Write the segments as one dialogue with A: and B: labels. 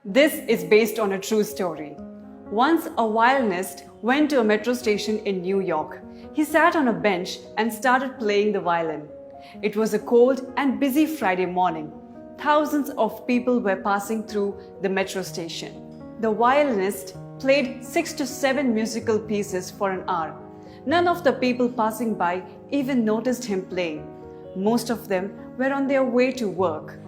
A: This is based on a true story. Once a violinist went to a metro station in New York. He sat on a bench and started playing the violin. It was a cold and busy Friday morning. Thousands of people were passing through the metro station. The violinist played 6 to 7 musical pieces for an hour. None of the people passing by even noticed him playing. Most of them were on their way to work.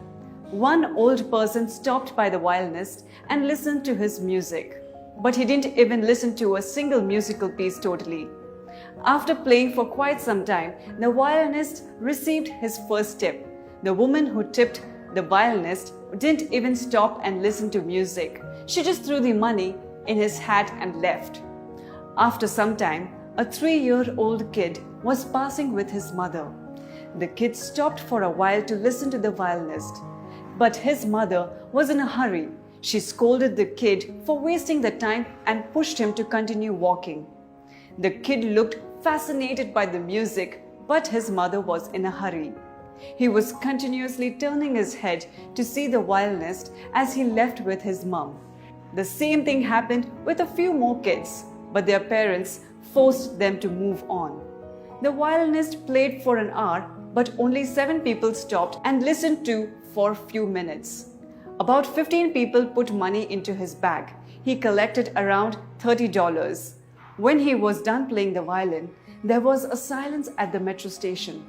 A: One old person stopped by the violinist and listened to his music. But he didn't even listen to a single musical piece totally. After playing for quite some time, the violinist received his first tip. The woman who tipped the violinist didn't even stop and listen to music. She just threw the money in his hat and left. After some time, a 3-year-old kid was passing with his mother. The kid stopped for a while to listen to the violinist. But his mother was in a hurry. She scolded the kid for wasting the time and pushed him to continue walking. The kid looked fascinated by the music, but his mother was in a hurry. He was continuously turning his head to see the violinist as he left with his mom. The same thing happened with a few more kids, but their parents forced them to move on. The violinist played for an hour, but only 7 people stopped and listened to for a few minutes. About 15 people put money into his bag. He collected around $30. When he was done playing the violin, there was a silence at the metro station.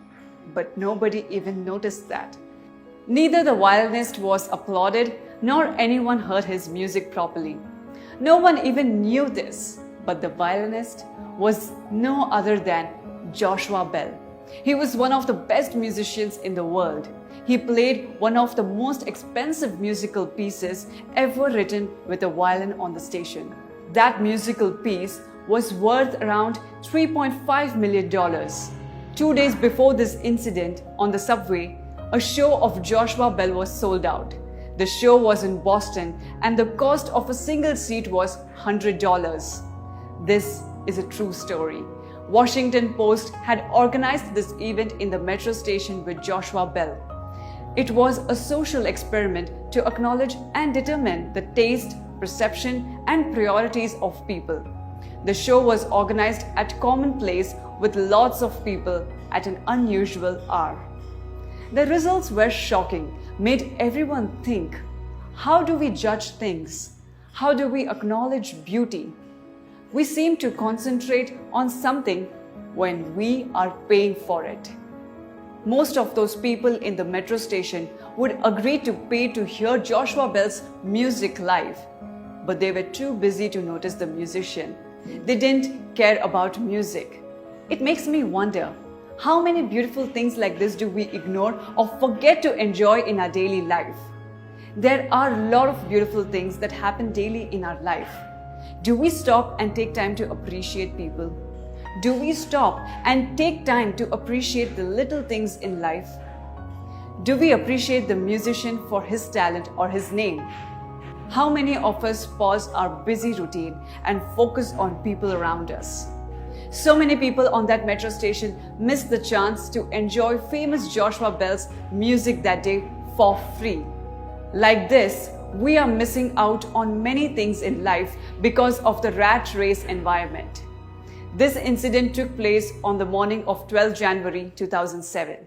A: But nobody even noticed that. Neither the violinist was applauded nor anyone heard his music properly. No one even knew this, but the violinist was no other than Joshua Bell. He was one of the best musicians in the world. He played one of the most expensive musical pieces ever written with a violin on the station. That musical piece was worth around $3.5 million. 2 days before this incident on the subway, a show of Joshua Bell was sold out. The show was in Boston and the cost of a single seat was $100. This is a true story. Washington Post had organized this event in the metro station with Joshua Bell. It was a social experiment to acknowledge and determine the taste, perception, and priorities of people. The show was organized at Common Place with lots of people at an unusual hour. The results were shocking, made everyone think, how do we judge things? How do we acknowledge beauty? We seem to concentrate on something when we are paying for it. Most of those people in the metro station would agree to pay to hear Joshua Bell's music live, but they were too busy to notice the musician. They didn't care about music. It makes me wonder, how many beautiful things like this do we ignore or forget to enjoy in our daily life? There are a lot of beautiful things that happen daily in our life. Do we stop and take time to appreciate people? Do we stop and take time to appreciate the little things in life? Do we appreciate the musician for his talent or his name? How many of us pause our busy routine and focus on people around us? So many people on that metro station missed the chance to enjoy famous Joshua Bell's music that day for free. Like this, we are missing out on many things in life because of the rat race environment. This incident took place on the morning of 12 January 2007.